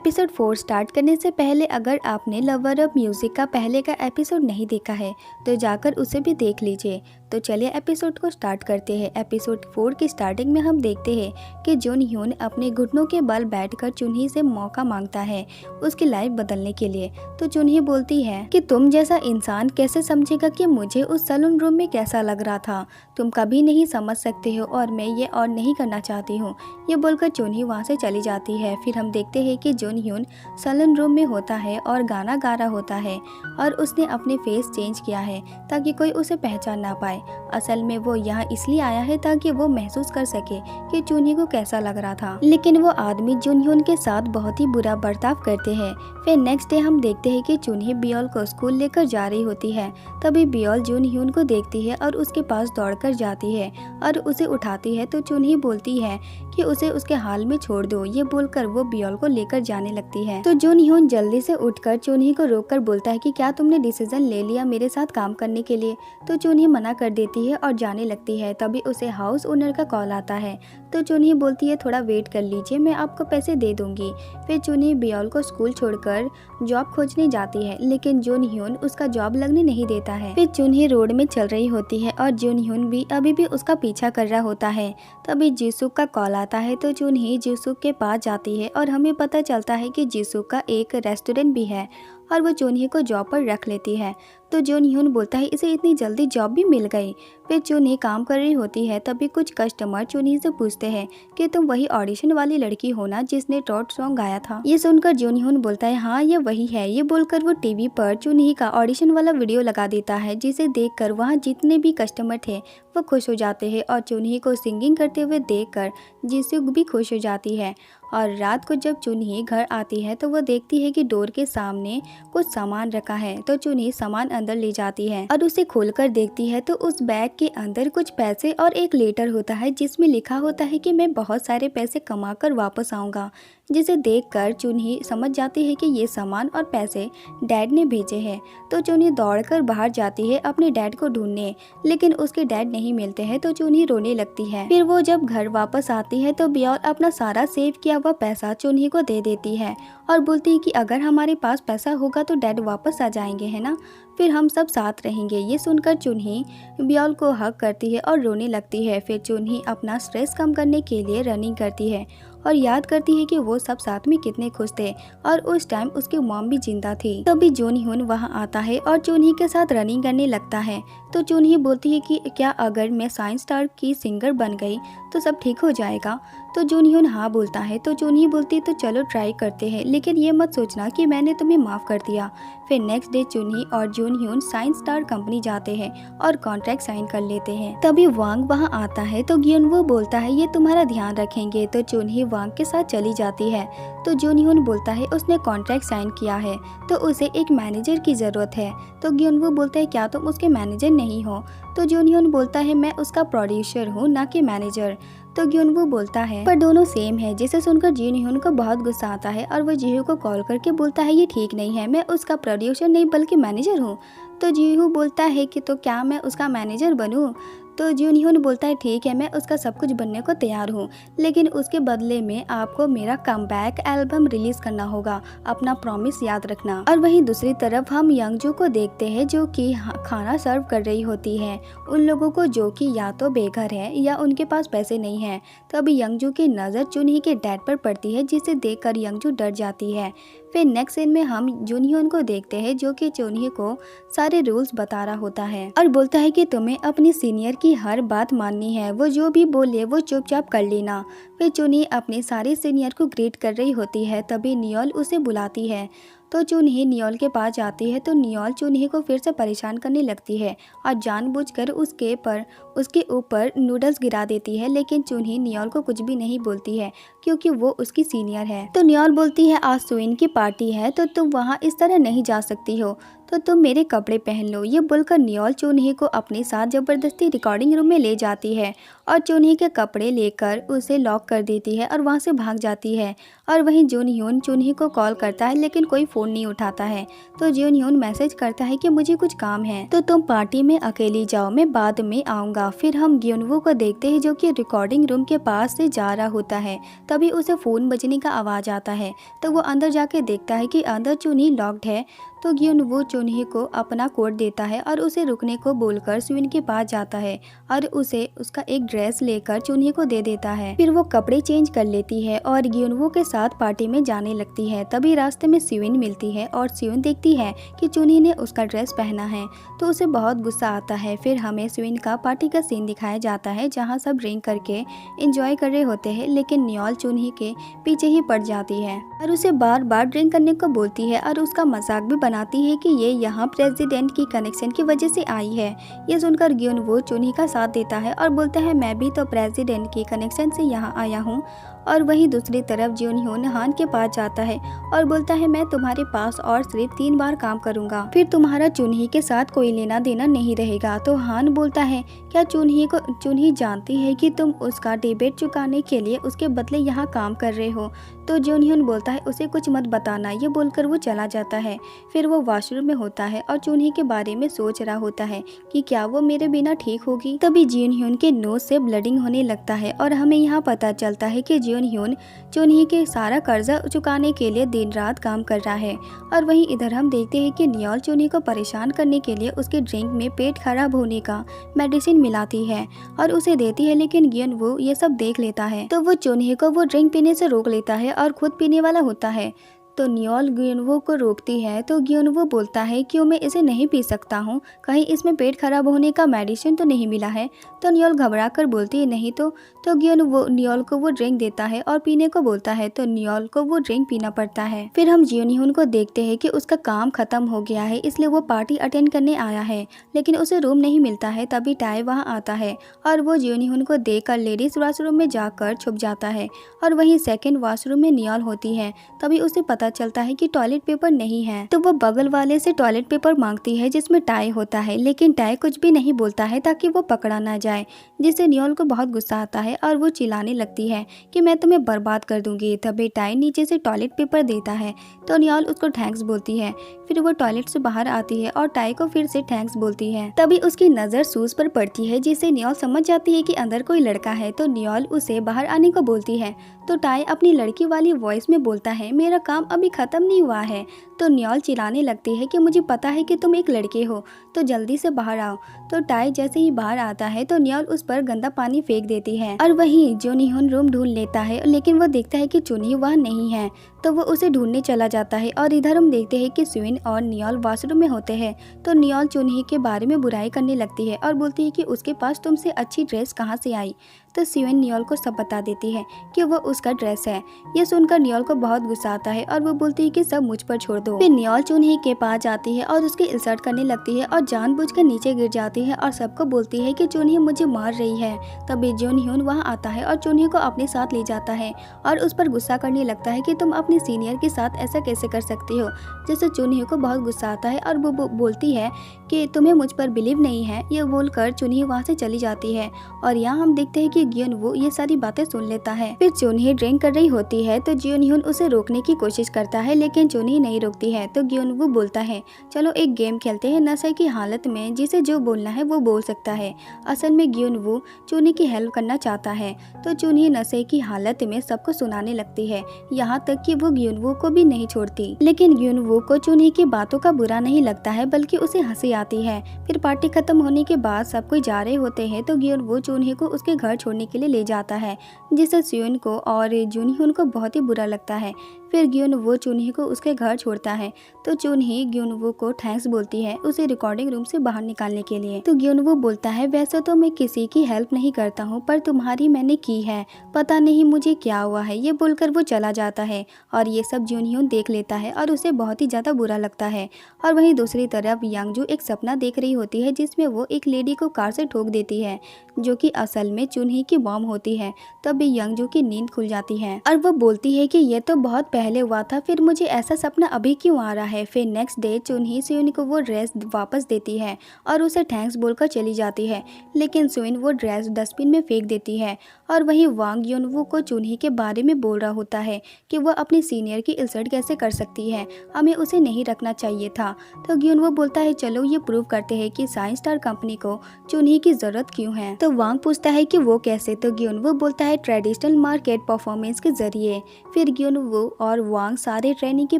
Episode 4 start करने से पहले अगर आपने लवर ऑफ म्यूजिक का पहले का एपिसोड नहीं देखा है तो जाकर उसे भी देख लीजिए। तो चलिए एपिसोड को स्टार्ट करते हैं। एपिसोड 4 की स्टार्टिंग में हम देखते हैं कि जून ह्यून अपने घुटनों के बल बैठकर चुन्ही से मौका मांगता है उसकी लाइफ बदलने के लिए। तो चुन्ही बोलती है कि तुम जैसा इंसान कैसे समझेगा कि मुझे उस सैलून रूम में कैसा लग रहा था, तुम कभी नहीं समझ सकते हो और मैं ये और नहीं करना चाहती हूँ। ये बोलकर चुन्ही वहाँ से चली जाती है। फिर हम देखते हैं कि जून ह्यून सैलून रूम में होता है और गाना गा रहा होता है और उसने अपने फेस चेंज किया है ताकि कोई उसे पहचान ना पाए। असल में वो यहाँ इसलिए आया है ताकि वो महसूस कर सके कि चुन्ही को कैसा लग रहा था, लेकिन वो आदमी जून ह्यून के साथ बहुत ही बुरा बर्ताव करते हैं। फिर नेक्स्ट डे हम देखते हैं कि चुन्ही बियोल को स्कूल लेकर जा रही होती है। तभी बियोल जून ह्यून को देखती है और उसके पास दौड़कर जाती है और उसे उठाती है। तो चुन्ही बोलती है कि उसे उसके हाल में छोड़ दो। ये बोलकर वो बियोल को लेकर जाने लगती है। तो जून ह्यून जल्दी से उठकर चुन्ही को रोककर बोलता है कि क्या तुमने डिसीजन ले लिया मेरे साथ काम करने के लिए। तो चुन्ही मना कर देती है और जाने लगती है। तभी उसे हाउस ओनर का कॉल आता है। तो चुन्ही बोलती है थोड़ा वेट कर लीजिए, मैं आपको पैसे दे दूंगी। फिर चुन्ही बियोल को स्कूल छोड़कर जॉब खोजने जाती है, लेकिन जून ह्यून उसका जॉब लगने नहीं देता है। फिर चुन्ही रोड में चल रही होती है और जून ह्यून भी अभी भी उसका पीछा कर रहा होता है। तभी जीसुक का कॉल आता है। तो चुन्ही जीसुक के पास जाती है और हमें पता चलता है कि जीसुक का एक रेस्टोरेंट भी है और वो चुन्ही को जॉब पर रख लेती है। तो जून ह्यून बोलता है इसे इतनी जल्दी जॉब भी मिल गई। फिर चुन्ही काम कर रही होती है। तभी कुछ कस्टमर चुन्ही से पूछते हैं कि तुम वही ऑडिशन वाली लड़की हो ना जिसने ट्रॉट सॉन्ग गाया था। ये सुनकर जून ह्यून बोलता है हाँ ये वही है। ये बोलकर वो टीवी पर चुन्ही का ऑडिशन वाला वीडियो लगा देता है, जिसे देखकर वहाँ जितने भी कस्टमर थे वो खुश हो जाते हैं और चुन्ही को सिंगिंग करते हुए देखकर जीसुक भी खुश हो जाती है। और रात को जब चुन्ही घर आती है तो वो देखती है कि डोर के सामने कुछ सामान रखा है। तो चुन्ही सामान अंदर ले जाती है और उसे खोलकर देखती है तो उस बैग के अंदर कुछ पैसे और एक लेटर होता है जिसमें लिखा होता है कि मैं बहुत सारे पैसे कमाकर वापस आऊँगा। जिसे देखकर चुन्ही समझ जाती है कि ये सामान और पैसे डैड ने भेजे हैं। तो चुन्ही दौड़कर बाहर जाती है अपने डैड को ढूंढने, लेकिन उसके डैड नहीं मिलते हैं। तो चुन्ही रोने लगती है। फिर वो जब घर वापस आती है तो बियोल अपना सारा सेव किया हुआ पैसा चुन्ही को दे देती है और बोलती है कि अगर हमारे पास पैसा होगा तो डैड वापस आ जाएंगे, है ना, फिर हम सब साथ रहेंगे। ये सुनकर चुन्ही बियोल को हग करती है और रोने लगती है। फिर चुन्ही अपना स्ट्रेस कम करने के लिए रनिंग करती है और याद करती है कि वो सब साथ में कितने खुश थे और उस टाइम उसकी मॉम भी जिंदा थी। तभी जून ह्यून वहाँ आता है और चुन्ही के साथ रनिंग करने लगता है। तो चुन्ही बोलती है कि क्या अगर मैं साइंस स्टार की सिंगर बन गई तो सब ठीक हो जाएगा। तो जून ह्यून हाँ बोलता है। तो चुन्ही बोलती है तो चलो ट्राई करते हैं, लेकिन ये मत सोचना कि मैंने तुम्हें माफ़ कर दिया। फिर नेक्स्ट डे चुन्ही और जून ह्यून साइंस स्टार कंपनी जाते हैं और कॉन्ट्रैक्ट साइन कर लेते हैं। तभी वांग वहाँ आता है। तो ग्यून वो बोलता है ये तुम्हारा ध्यान रखेंगे। तो चुन्ही वांग के साथ चली जाती है। तो जून ह्यून बोलता है उसने कॉन्ट्रैक्ट साइन किया है तो उसे एक मैनेजर की ज़रूरत है। तो ग्यून वो बोलता है क्या तुम उसके मैनेजर नहीं हो। तो जून ह्यून बोलता है मैं उसका प्रोड्यूसर हूँ ना कि मैनेजर। तो ग्यून वो बोलता है पर दोनों सेम है। जिसे सुनकर जून ह्यून को बहुत गुस्सा आता है और वो जीहू को कॉल करके बोलता है ये ठीक नहीं है, मैं उसका प्रोड्यूसर नहीं बल्कि मैनेजर हूँ। तो जीहू बोलता है कि तो क्या मैं उसका मैनेजर बनूँ। तो जून ह्यून बोलता है ठीक है मैं उसका सब कुछ बनने को तैयार हूँ, लेकिन उसके बदले में आपको मेरा कमबैक एल्बम रिलीज करना होगा, अपना प्रॉमिस याद रखना। और वहीं दूसरी तरफ हम यंगजू को देखते हैं जो कि खाना सर्व कर रही होती है उन लोगों को जो कि या तो बेघर है या उनके पास पैसे नहीं है। तभी यंगजू की नज़र चुन्ही के डैड पर पड़ती है, जिसे देखकर यंगजू डर जाती है। फिर नेक्स्ट सीन में हम जून ह्यून को देखते हैं जो कि चुन्ही को सारे रूल्स बता रहा होता है और बोलता है कि तुम्हें अपनी सीनियर की हर बात माननी है, वो जो भी बोले वो चुपचाप कर लेना। फिर चुन्ही अपने सारे सीनियर को ग्रीट कर रही होती है। तभी नियोल उसे बुलाती है। तो चुन्ही नियोल के पास जाती है। तो नियोल चुन्ही को फिर से परेशान करने लगती है और जानबूझकर उसके ऊपर नूडल्स गिरा देती है, लेकिन चुन्ही नियोल को कुछ भी नहीं बोलती है क्योंकि वो उसकी सीनियर है। तो नियोल बोलती है आज सुइन की पार्टी है तो तुम वहाँ इस तरह नहीं जा सकती हो, तो तुम मेरे कपड़े पहन लो। ये बोलकर नियोल चुन्ही को अपने साथ जबरदस्ती रिकॉर्डिंग रूम में ले जाती है और चुन्ही के कपड़े लेकर उसे लॉक कर देती है और वहाँ से भाग जाती है। और वहीं जून ह्यून चुन्ही को कॉल करता है लेकिन कोई फ़ोन नहीं उठाता है। तो जियोन ह्यून मैसेज करता है कि मुझे कुछ काम है, तो तुम पार्टी में अकेली जाओ, मैं बाद में आऊँगा। फिर हम ग्योनवू को देखते हैं जो कि रिकॉर्डिंग रूम के पास से जा रहा होता है। तभी उसे फ़ोन बजने का आवाज़ आता है, तो वो अंदर जाके देखता है कि अंदर चुन्ही लॉक्ड है। तो ग्योनवू चुन्ही को अपना कोड देता है और उसे रुकने को बोलकर स्विन के पास जाता है और उसे उसका एक ड्रेस लेकर चुन्ही को दे देता है। फिर वो कपड़े चेंज कर लेती है और ग्योनवू के साथ पार्टी में जाने लगती है। तभी रास्ते में स्विन मिलती है और स्विन देखती है कि चुन्ही ने उसका ड्रेस पहना है, तो उसे बहुत गुस्सा आता है। फिर हमें स्विन का पार्टी का सीन दिखाया जाता है जहाँ सब ड्रिंक करके एंजॉय कर रहे होते हैं, लेकिन नियोल चुन्ही के पीछे ही पड़ जाती है और उसे बार बार ड्रिंक करने को बोलती है और उसका मजाक भी बनाती है कि ये यहाँ प्रेसिडेंट की कनेक्शन की वजह से आई है। ये सुनकर ग्योनवू चुन्ही का साथ देता है और बोलता है मैं भी तो प्रेसिडेंट की कनेक्शन से यहाँ आया हूँ। और वहीं दूसरी तरफ जियोन ह्यून हान के पास जाता है और बोलता है मैं तुम्हारे पास और सिर्फ 3 बार काम करूंगा, फिर तुम्हारा चुन्ही के साथ कोई लेना देना नहीं रहेगा। तो हान बोलता है क्या चुन्ही जानती है कि तुम उसका डेबिट चुकाने के लिए उसके बदले यहाँ काम कर रहे हो। तो जियोन ह्यून बोलता है उसे कुछ मत बताना, ये बोलकर वो चला जाता है। फिर वो वॉशरूम में होता है और चुन्ही के बारे में सोच रहा होता है कि क्या वो मेरे बिना ठीक होगी। तभी जियोन ह्यून के नोज से ब्लडिंग होने लगता है और हमें यहाँ पता चलता है कि जियोन ह्यून चुन्ही के सारा कर्जा चुकाने के लिए दिन रात काम कर रहा है। और वहीं इधर हम देखते हैं कि नियोल चुन्ही को परेशान करने के लिए उसके ड्रिंक में पेट खराब होने का मेडिसिन मिलाती है और उसे देती है, लेकिन ग्योनवू ये सब देख लेता है तो वो चुन्ही को वो ड्रिंक पीने से रोक लेता है और खुद पीने वाला होता है। तो नियोल ग्योनवू को रोकती है, तो ग्योनवू बोलता है क्यों मैं इसे नहीं पी सकता हूँ, कहीं इसमें पेट खराब होने का मेडिसिन तो नहीं मिला है। तो नियोल घबरा कर बोलती है नहीं तो ग्योनवू नियोल को वो ड्रिंक देता है और पीने को बोलता है, तो नियोल को वो ड्रिंक पीना पड़ता है। फिर हम जियोन ह्यून को देखते हैं कि उसका काम खत्म हो गया है, इसलिए वो पार्टी अटेंड करने आया है, लेकिन उसे रूम नहीं मिलता है। तभी टाई वहाँ आता है और वो जियोन ह्यून को देखकर लेडीज वॉशरूम में जाकर छुप जाता है और वहीं सेकेंड वॉशरूम में नियोल होती है। तभी उसे पता चलता है कि टॉयलेट पेपर नहीं है, तो वो बगल वाले से टॉयलेट पेपर मांगती है जिसमें टाई होता है, लेकिन टाई कुछ भी नहीं बोलता है ताकि वो पकड़ा ना जाए, जिससे नियोल को बहुत गुस्सा आता है और वो चिल्लाने लगती है कि मैं तुम्हें बर्बाद कर दूंगी। तभी टाई नीचे से टॉयलेट पेपर देता है, तो नियोल उसको थैंक्स बोलती है। फिर वो टॉयलेट से बाहर आती है और टाई को फिर से थैंक्स बोलती है। तभी उसकी नजर शूज पर पड़ती है, जिससे नियोल समझ जाती है कि अंदर कोई लड़का है, तो नियोल उसे बाहर आने को बोलती है। तो टाई अपनी लड़की वाली वॉइस में बोलता है मेरा काम अभी खत्म नहीं हुआ है। तो नियोल चिल्लाने लगती है कि मुझे पता है कि तुम एक लड़के हो, तो जल्दी से बाहर आओ। तो टाई जैसे ही बाहर आता है तो नियोल उस पर गंदा पानी फेंक देती है और वहीं जियोन ह्यून रूम ढूंढ लेता है, लेकिन वो देखता है कि चुन्ही वहाँ नहीं है, तो वो उसे ढूंढने चला जाता है। और इधर हम देखते हैं कि स्विन और नियोल वॉशरूम में होते हैं, तो नियोल चुन्ही के बारे में बुराई करने लगती है और बोलती है कि उसके पास तुमसे अच्छी ड्रेस कहाँ से आई। तो स्विन नियोल को सब बता देती है कि वो उसका ड्रेस है। ये सुनकर नियोल को बहुत गुस्सा आता है और वो बोलती है कि सब मुझ पर छोड़ दो। फिर नियोल चुन्ही के पास जाती है और उसकी इंसल्ट करने लगती है और जानबूझकर नीचे गिर जाती है और सबको बोलती है कि चुन्ही मुझे मार रही है। तभी जियोन ह्यून वहाँ आता है और चुन्ही को अपने साथ ले जाता है और उस पर गुस्सा करने लगता है कि तुम अपनी सीनियर के साथ ऐसा कैसे कर सकती हो, जिससे चुन्ही को बहुत गुस्सा आता है और वो बोलती है कि तुम्हें मुझ पर बिलीव नहीं है। ये बोलकर चुन्ही वहाँ से चली जाती है और यहाँ हम देखते हैं कि ग्योनवू ये सारी बातें सुन लेता है। फिर चुन्ही ड्रिंक कर रही होती है, तो जियोन ह्यून उसे रोकने की कोशिश करता है, लेकिन चुन्ही नहीं रोकती है। तो ग्योनवू बोलता है चलो एक गेम खेलते हैं, नशे की हालत में जिसे जो बोलना है वो बोल सकता है। असल में ग्योनवू चुन्ही की हेल्प करना चाहता है, तो चुन्ही नशे की हालत में सबको सुनाने लगती है, यहाँ तक कि वो ग्योनवू को भी नहीं छोड़ती। लेकिन ग्योनवू को चुन्ही की बातों का बुरा नहीं लगता है, बल्कि उसे हंसी आती है। फिर पार्टी खत्म होने के बाद सब कोई जा रहे होते हैं, तो ग्योनवू चुन्ही को उसके घर छोड़ने के लिए ले जाता है, जिससे स्विन को और जियोन ह्यून को बहुत ही बुरा लगता है। फिर ग्योनवू चुन्ही को उसके घर छोड़ता है, तो चुन्ही ग्योनवू को थैंक्स बोलती है उसे रिकॉर्डिंग रूम से बाहर निकालने के लिए। तो ग्योनवू बोलता है वैसे तो मैं किसी की हेल्प नहीं करता हूँ, पर तुम्हारी मैंने की है, पता नहीं मुझे क्या हुआ है। ये बोलकर वो चला जाता है और ये सब जियोन ह्यून देख लेता है और उसे बहुत ही ज़्यादा बुरा लगता है। और वहीं दूसरी तरफ यांगजू एक सपना देख रही होती है, जिसमें वो एक लेडी को कार से ठोक देती है, जो कि असल में चुनही की बॉम्ब होती है। तभी यंगजू की नींद खुल जाती है और वो बोलती है कि ये तो बहुत पहले हुआ था, फिर मुझे ऐसा सपना अभी क्यों आ रहा है। फिर नेक्स्ट डे चुनही सुइन को वो ड्रेस वापस देती है और उसे थैंक्स बोलकर चली जाती है, लेकिन सुइन वो ड्रेस डस्टबिन में फेंक देती है। और वहीं वांग युनवू को चुनही के बारे में बोल रहा होता है कि वह अपनी सीनियर की इंसल्ट कैसे कर सकती है, हमें उसे नहीं रखना चाहिए था। तो ग्युनवो बोलता है चलो ये प्रूव करते हैं कि साइंस स्टार कंपनी को चुनही की जरूरत क्यों है। तो वांग पूछता है कि वो कैसे। तो ग्युनवो बोलता है ट्रेडिशनल मार्केट परफॉर्मेंस के जरिए। फिर ग्युनवो और वांग सारे ट्रेनिंग के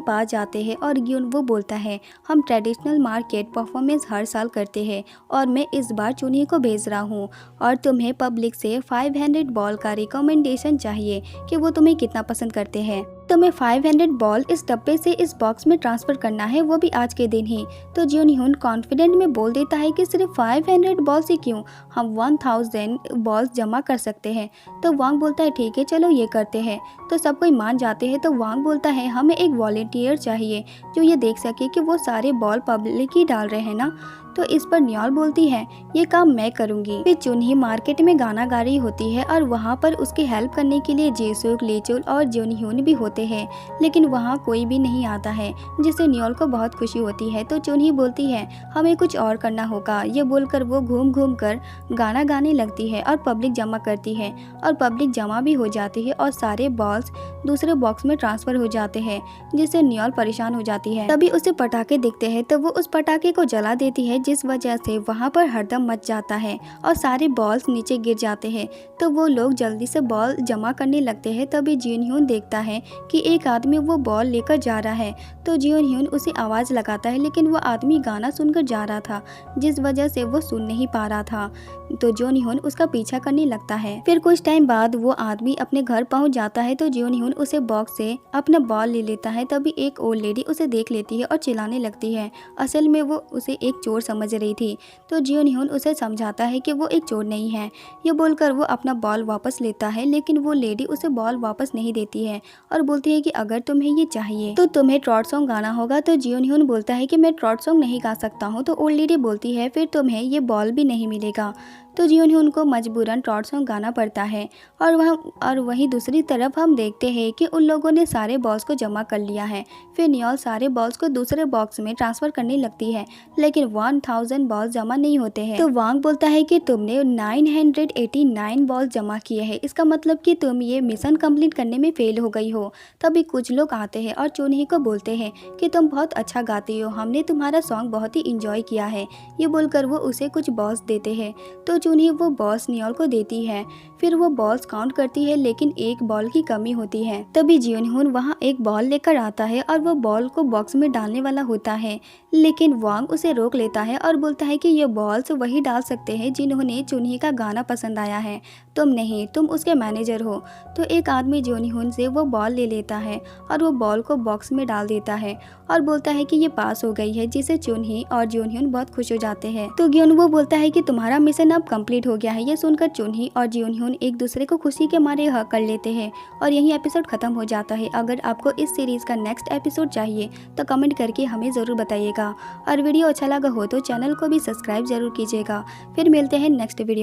पास जाते हैं और ग्युनवो बोलता है हम ट्रेडिशनल मार्केट परफॉर्मेंस हर साल करते हैं और मैं इस बार चुनही को भेज रहा हूँ और तुम्हें पब्लिक से 500 बॉल का रिकमेंडेशन चाहिए कि वो तुम्हें कितना पसंद करते हैं। तुम्हें 500 बॉल इस डब्बे से इस बॉक्स में ट्रांसफर करना है, वो भी आज के दिन ही। तो जियोनह्यून कॉन्फिडेंट में बोल देता है कि सिर्फ 500 बॉल से क्यों, हम 1000 बॉल्स जमा कर सकते हैं। तो वांग बोलता है ठीक है चलो ये करते हैं। तो सब कोई मान जाते हैं। तो वांग बोलता है हमें एक वॉलंटियर चाहिए जो ये देख सके कि वो सारे बॉल पब्लिक ही डाल रहे हैं ना। तो इस पर न्योल बोलती है ये काम मैं करूंगी। फिर चुनही मार्केट में गाना गा रही होती है और वहाँ पर उसकी हेल्प करने के लिए जेसुक, लीचुल और जियोनह्यून भी होते हैं, लेकिन वहाँ कोई भी नहीं आता है, जिससे न्योल को बहुत खुशी होती है। तो चुनही बोलती है हमें कुछ और करना होगा। ये बोलकर वो घूम घूम कर गाना गाने लगती है और पब्लिक जमा करती है और पब्लिक जमा भी हो जाती है और सारे बॉल्स दूसरे बॉक्स में ट्रांसफर हो जाते हैं, जिससे न्योल परेशान हो जाती है। तभी उसे पटाखे दिखते हैं तो वो उस पटाखे को जला देती है, जिस वजह से वहाँ पर हरदम मच जाता है और सारे बॉल्स नीचे गिर जाते हैं। तो वो लोग जल्दी से बॉल जमा करने लगते हैं। तभी जियोनह्यून देखता है कि एक आदमी वो बॉल लेकर जा रहा है। तो जियोनह्यून उसे आवाज़ लगाता है, लेकिन वो आदमी गाना सुनकर जा रहा था, जिस वजह से वो सुन नहीं पा रहा था। तो जियोनह्यून उसका पीछा करने लगता है। फिर कुछ टाइम बाद वो आदमी अपने घर पहुंच जाता है। तो जियोनह्यून उसे बॉक्स से अपना बॉल ले लेता है। तभी एक ओल्ड लेडी उसे देख लेती है और चिल्लाने लगती है। असल में वो उसे एक चोर समझ रही थी। तो जियोनह्यून उसे समझाता है कि वो एक चोर नहीं है। ये बोलकर वो अपना बॉल वापस लेता है, लेकिन वो लेडी उसे बॉल वापस नहीं देती है और बोलती है कि अगर तुम्हें ये चाहिए तो तुम्हें ट्रॉट सॉन्ग गाना होगा। तो जियोनह्यून बोलता है कि मैं ट्रॉट सॉन्ग नहीं गा सकता हूँ। तो ओल्ड लेडी बोलती है फिर तुम्हें ये बॉल भी नहीं मिलेगा। तो जियोनह्यून को मजबूरन ट्रॉट सॉन्ग गाना पड़ता है। और वहीं दूसरी तरफ हम देखते हैं कि उन लोगों ने सारे बॉल्स को जमा कर लिया है। फिर न्योल सारे बॉल्स को दूसरे बॉक्स में ट्रांसफर करने लगती है, लेकिन 1000 बॉल्स जमा नहीं होते हैं। तो वांग बोलता है कि तुमने 989 बॉल्स जमा किए हैं, इसका मतलब कि तुम ये मिशन कंप्लीट करने में फेल हो गई हो। तभी कुछ लोग आते हैं और चुनही को बोलते हैं कि तुम बहुत अच्छा गाती हो, हमने तुम्हारा सॉन्ग बहुत ही इंजॉय किया है। ये बोलकर वो उसे कुछ बॉल्स देते हैं। तो चुनही वो बॉल्स न्योल को देती है। फिर वो बॉल्स काउंट करती है, लेकिन एक बॉल की कमी होती है। तभी जियोनह्यून वहाँ एक बॉल लेकर आता है और वो बॉल को बॉक्स में डालने वाला होता है, लेकिन वांग उसे रोक लेता है और बोलता है कि ये बॉल्स वही डाल सकते हैं जिन्होंने चुनही का गाना पसंद आया है, तुम नहीं, तुम उसके मैनेजर हो। तो एक आदमी जियोनह्यून से वो बॉल ले लेता है और वो बॉल को बॉक्स में डाल देता है और बोलता है कि ये पास हो गई है, जिसे चुनही और जियोनह्यून बहुत खुश हो जाते हैं। तो ग्योनवो बोलता है कि तुम्हारा मिशन अब कंप्लीट हो गया है। ये सुनकर चुनही और जियोनह्यून एक दूसरे को खुशी के मारे हग कर लेते हैं और यही एपिसोड खत्म हो जाता है। अगर आपको इस सीरीज का नेक्स्ट एपिसोड चाहिए तो कमेंट करके हमें ज़रूर बताइएगा और वीडियो अच्छा लगा हो तो चैनल को भी सब्सक्राइब जरूर कीजिएगा। फिर मिलते हैं नेक्स्ट वीडियो।